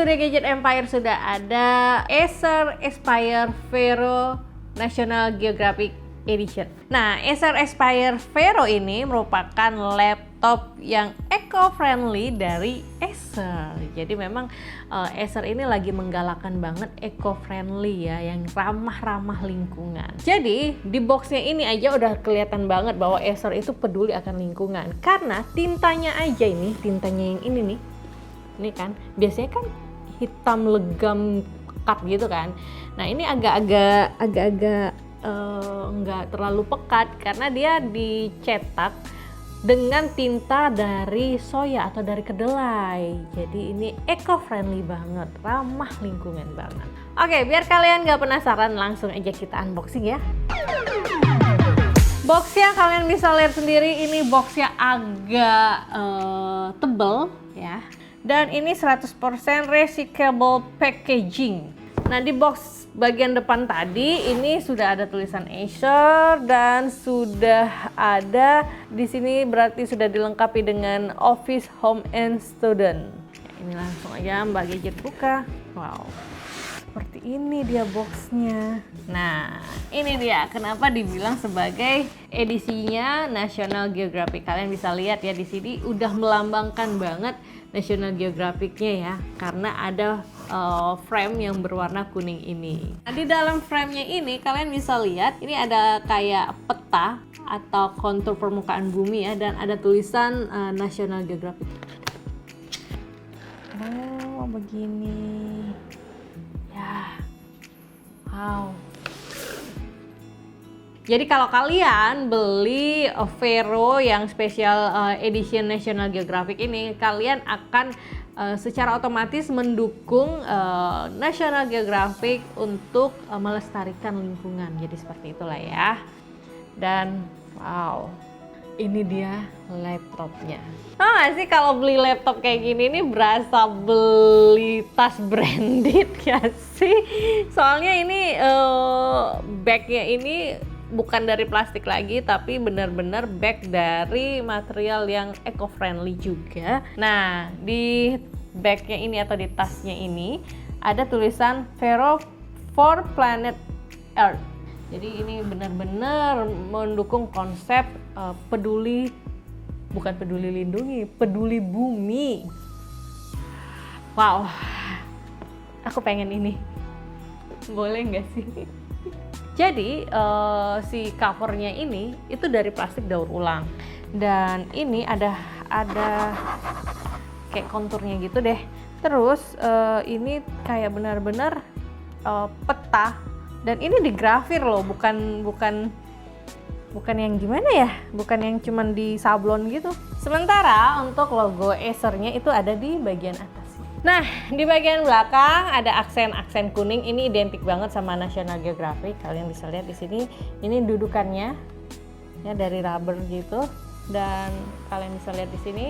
Surya Gadget Empire sudah ada Acer Aspire Vero National Geographic Edition. Nah, Acer Aspire Vero ini merupakan laptop yang eco-friendly dari Acer. Jadi memang Acer ini lagi menggalakkan banget eco-friendly ya, yang ramah-ramah lingkungan. Jadi di boxnya ini aja udah kelihatan banget bahwa Acer itu peduli akan lingkungan. Karena tintanya aja ini, tintanya yang ini nih, ini kan biasanya kan hitam legam pekat gitu kan. Nah ini agak-agak nggak terlalu pekat karena dia dicetak dengan tinta dari soya atau dari kedelai. Jadi ini eco-friendly banget, ramah lingkungan banget. Oke, biar kalian nggak penasaran, langsung aja kita unboxing ya. Boxnya kalian bisa lihat sendiri, ini boxnya agak tebel ya. Dan ini 100% recyclable packaging. Nah di box bagian depan tadi ini sudah ada tulisan Acer dan sudah ada di sini berarti sudah dilengkapi dengan Office, Home, and Student. Nah, ini langsung aja Mbak Gadget buka. Wow, seperti ini dia boxnya. Nah ini dia kenapa dibilang sebagai edisinya National Geographic. Kalian bisa lihat ya di sini udah melambangkan banget National Geographic-nya ya, karena ada frame yang berwarna kuning ini. Nah, di dalam frame-nya ini kalian bisa lihat ini ada kayak peta atau kontur permukaan bumi ya, dan ada tulisan National Geographic. Oh, begini. Ya. Wow. Jadi kalau kalian beli Vero yang special edition National Geographic ini, kalian akan secara otomatis mendukung National Geographic untuk melestarikan lingkungan. Jadi seperti itulah ya. Dan wow, ini dia laptopnya. Tahu gak sih kalau beli laptop kayak gini nih berasa beli tas branded gak sih? Soalnya ini bagnya ini bukan dari plastik lagi, tapi benar-benar bag dari material yang eco-friendly juga. Nah, di bagnya ini atau di tasnya ini ada tulisan Vero for Planet Earth. Jadi ini benar-benar mendukung konsep peduli, bukan peduli lindungi, peduli bumi. Wow, aku pengen ini. Boleh nggak sih? Jadi si covernya ini itu dari plastik daur ulang, dan ini ada kayak konturnya gitu deh. Terus ini kayak benar-benar peta, dan ini digrafir loh, bukan yang gimana ya, bukan yang cuman di sablon gitu. Sementara untuk logo Acer-nya itu ada di bagian atas. Nah, di bagian belakang ada aksen kuning, ini identik banget sama National Geographic. Kalian bisa lihat di sini, ini dudukannya ya dari rubber gitu, dan kalian bisa lihat di sini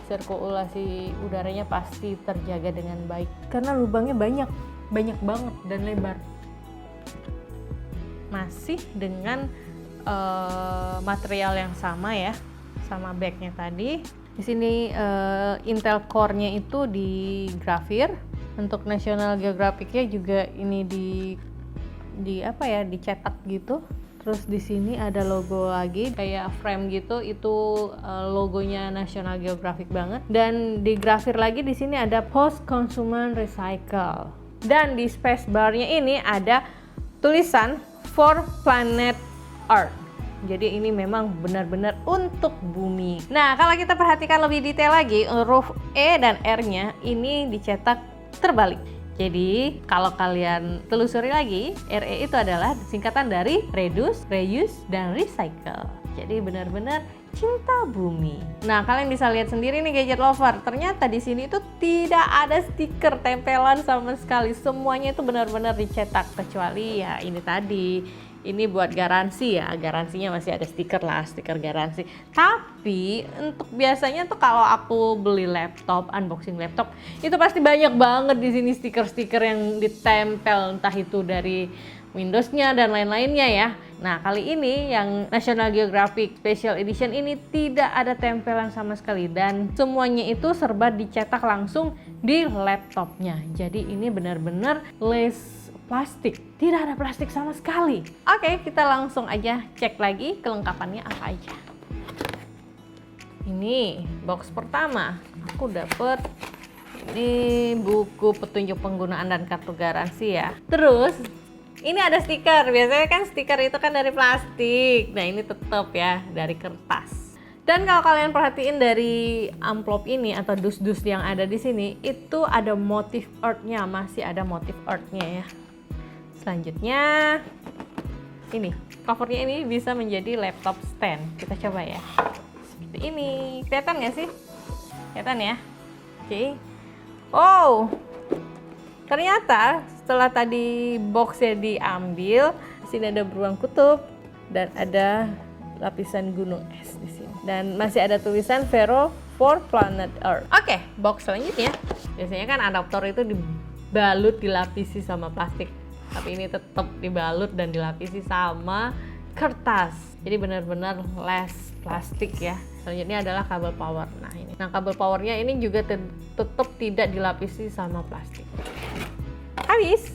sirkulasi udaranya pasti terjaga dengan baik karena lubangnya banyak banget dan lebar. Masih dengan material yang sama ya, sama bagnya tadi. Di sini Intel Core-nya itu digrafir. Untuk National Geographic-nya juga ini dicetak gitu. Terus di sini ada logo lagi kayak frame gitu, itu logonya National Geographic banget. Dan digrafir lagi di sini ada Post Consumer Recycle. Dan di spacebar-nya ini ada tulisan For Planet Earth. Jadi ini memang benar-benar untuk bumi. Nah, kalau kita perhatikan lebih detail lagi, huruf E dan R-nya ini dicetak terbalik. Jadi kalau kalian telusuri lagi, RE itu adalah singkatan dari Reduce, Reuse, dan Recycle. Jadi benar-benar cinta bumi. Nah, kalian bisa lihat sendiri nih gadget lover, ternyata di sini itu tidak ada stiker tempelan sama sekali. Semuanya itu benar-benar dicetak, kecuali ya ini tadi. Ini buat garansi ya, garansinya masih ada stiker lah, stiker garansi. Tapi untuk biasanya tuh kalau aku beli laptop, unboxing laptop, itu pasti banyak banget di sini stiker-stiker yang ditempel, entah itu dari Windows-nya dan lain-lainnya ya. Nah, kali ini yang National Geographic Special Edition ini tidak ada tempelan sama sekali dan semuanya itu serba dicetak langsung di laptopnya. Jadi ini benar-benar less plastik, tidak ada plastik sama sekali. Oke, kita langsung aja cek lagi kelengkapannya apa aja. Ini box pertama, aku dapet ini buku petunjuk penggunaan dan kartu garansi ya. Terus ini ada stiker, biasanya kan stiker itu kan dari plastik. Nah ini tetap ya dari kertas. Dan kalau kalian perhatiin dari amplop ini atau dus-dus yang ada di sini, itu ada motif earth-nya, masih ada motif earth-nya ya. Selanjutnya ini, covernya ini bisa menjadi laptop stand. Kita coba ya. Seperti ini, kelihatan nggak sih? Kelihatan ya? Oke. Oh, ternyata setelah tadi boxnya diambil, di sini ada beruang kutub dan ada lapisan gunung es di sini. Dan masih ada tulisan Vero for Planet Earth. Oke, box selanjutnya. Biasanya kan adaptor itu dibalut, dilapisi sama plastik. Tapi ini tetap dibalut dan dilapisi sama kertas. Jadi benar-benar less plastik ya. Selanjutnya adalah kabel power. Nah ini. Nah kabel powernya ini juga tetap tidak dilapisi sama plastik. Habis,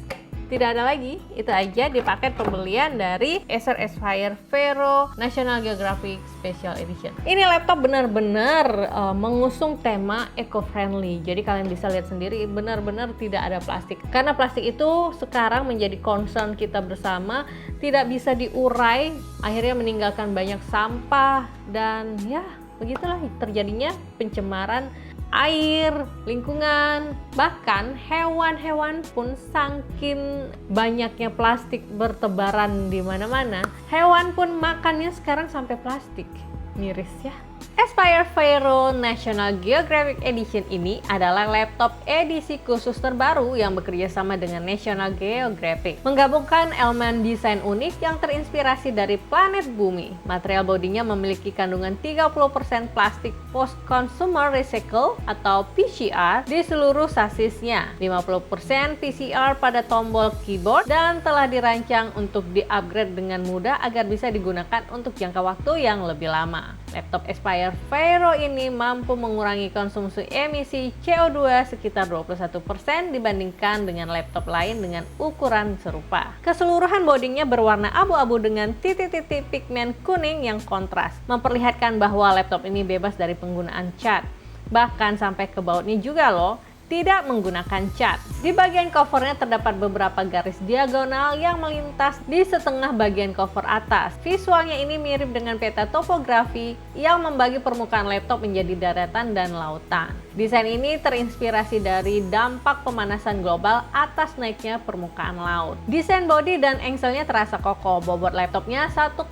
tidak ada lagi. Itu aja di paket pembelian dari Acer Aspire Vero National Geographic Special Edition. Ini laptop benar-benar mengusung tema eco-friendly. Jadi kalian bisa lihat sendiri benar-benar tidak ada plastik. Karena plastik itu sekarang menjadi concern kita bersama, tidak bisa diurai, akhirnya meninggalkan banyak sampah dan ya begitulah terjadinya pencemaran air, lingkungan, bahkan hewan-hewan pun saking banyaknya plastik bertebaran di mana-mana, hewan pun makannya sekarang sampai plastik. Miris ya. Aspire Vero National Geographic Edition ini adalah laptop edisi khusus terbaru yang bekerja sama dengan National Geographic. Menggabungkan elemen desain unik yang terinspirasi dari planet bumi. Material bodinya memiliki kandungan 30% plastik post-consumer recycle atau PCR di seluruh sasisnya, 50% PCR pada tombol keyboard, dan telah dirancang untuk di-upgrade dengan mudah agar bisa digunakan untuk jangka waktu yang lebih lama. Laptop Aspire Vero ini mampu mengurangi konsumsi emisi CO2 sekitar 21% dibandingkan dengan laptop lain dengan ukuran serupa. Keseluruhan bodinya berwarna abu-abu dengan titik-titik pigmen kuning yang kontras, memperlihatkan bahwa laptop ini bebas dari penggunaan cat. Bahkan sampai ke bautnya juga loh, tidak menggunakan cat. Di bagian covernya terdapat beberapa garis diagonal yang melintas di setengah bagian cover atas. Visualnya ini mirip dengan peta topografi yang membagi permukaan laptop menjadi daratan dan lautan. Desain ini terinspirasi dari dampak pemanasan global atas naiknya permukaan laut. Desain bodi dan engselnya terasa kokoh. Bobot laptopnya 1,8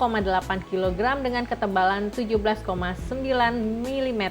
kg dengan ketebalan 17,9 mm.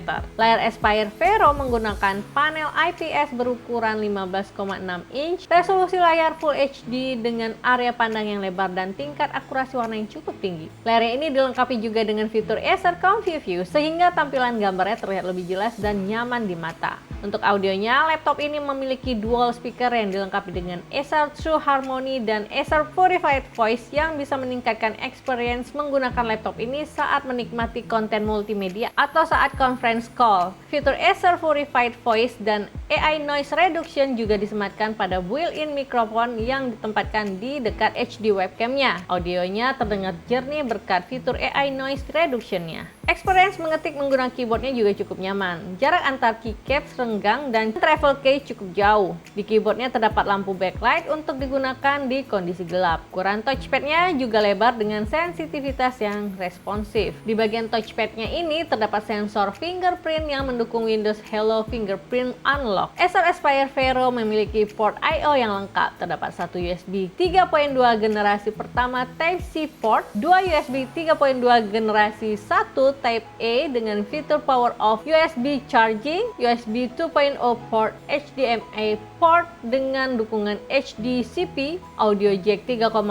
Layar Aspire Vero menggunakan panel IPS berukuran 15,6 inch, resolusi layar Full HD dengan area pandang yang lebar dan tingkat akurasi warna yang cukup tinggi. Layarnya ini dilengkapi juga dengan fitur Acer Comfy View sehingga tampilan gambarnya terlihat lebih jelas dan nyaman di mata. Untuk audionya, laptop ini memiliki dual speaker yang dilengkapi dengan Acer True Harmony dan Acer Purified Voice yang bisa meningkatkan experience menggunakan laptop ini saat menikmati konten multimedia atau saat conference call. Fitur Acer Purified Voice dan AI Noise Reduction juga disematkan pada built-in mikrofon yang ditempatkan di dekat HD webcamnya. Audionya terdengar jernih berkat fitur AI Noise Reduction-nya. Experience mengetik menggunakan keyboardnya juga cukup nyaman. Jarak antar keycaps renggang dan travel key cukup jauh. Di keyboardnya terdapat lampu backlight untuk digunakan di kondisi gelap. Ukuran touchpadnya juga lebar dengan sensitivitas yang responsif. Di bagian touchpadnya ini terdapat sensor fingerprint yang mendukung Windows Hello Fingerprint Unlock. Acer Aspire Vero memiliki port I/O yang lengkap. Terdapat satu USB 3.2 generasi pertama Type-C port, dua USB 3.2 generasi 1 Type-A dengan fitur power off USB charging, USB 2.0 port HDMI port dengan dukungan HDCP, audio jack 3,5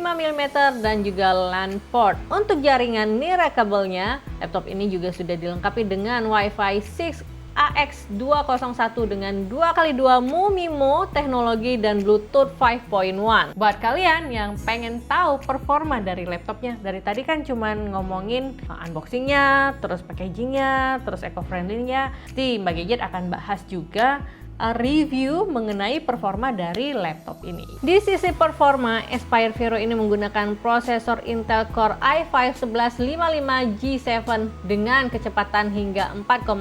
mm dan juga LAN port. Untuk jaringan nira kabelnya, laptop ini juga sudah dilengkapi dengan Wi-Fi 6 AX201 dengan 2x2 MUMIMO teknologi dan Bluetooth 5.1. Buat kalian yang pengen tahu performa dari laptopnya, dari tadi kan cuman ngomongin unboxingnya, terus packagingnya, terus eco-friendly-nya, Mbak Gadget akan bahas juga review mengenai performa dari laptop ini. Di sisi performa, Aspire Vero ini menggunakan prosesor Intel Core i5 1155G7 dengan kecepatan hingga 4,5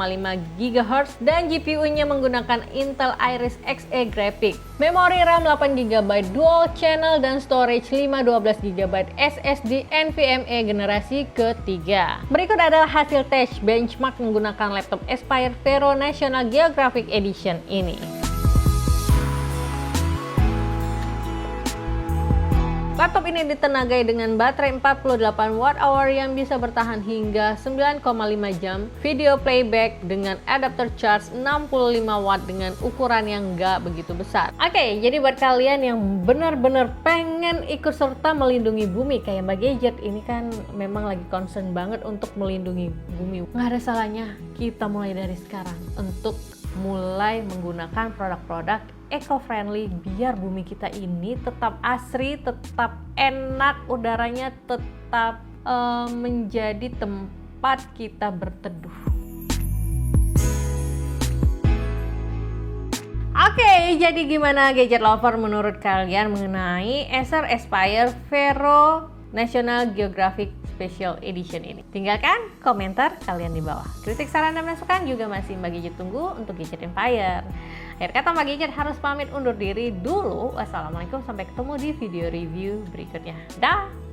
GHz dan GPU-nya menggunakan Intel Iris Xe Graphics. Memori RAM 8GB dual channel dan storage 512GB SSD NVMe generasi ketiga. Berikut adalah hasil tes benchmark menggunakan laptop Aspire Vero National Geographic Edition ini. Laptop ini ditenagai dengan baterai 48 Wh yang bisa bertahan hingga 9,5 jam, video playback dengan adapter charge 65 Watt dengan ukuran yang nggak begitu besar. Oke, jadi buat kalian yang benar-benar pengen ikut serta melindungi bumi kayak Mbak Gadget, ini kan memang lagi concern banget untuk melindungi bumi. Nggak ada salahnya kita mulai dari sekarang untuk mulai menggunakan produk-produk eco-friendly biar bumi kita ini tetap asri, tetap enak, udaranya tetap menjadi tempat kita berteduh. Oke, jadi gimana gadget lover menurut kalian mengenai Acer Aspire Vero National Geographic Special Edition ini? Tinggalkan komentar kalian di bawah. Kritik, saran, dan masukan juga masih Mbak Gadget tunggu untuk Gadget Empire. Akhir kata, Mbak Gadget harus pamit undur diri dulu. Wassalamualaikum, sampai ketemu di video review berikutnya. Dah!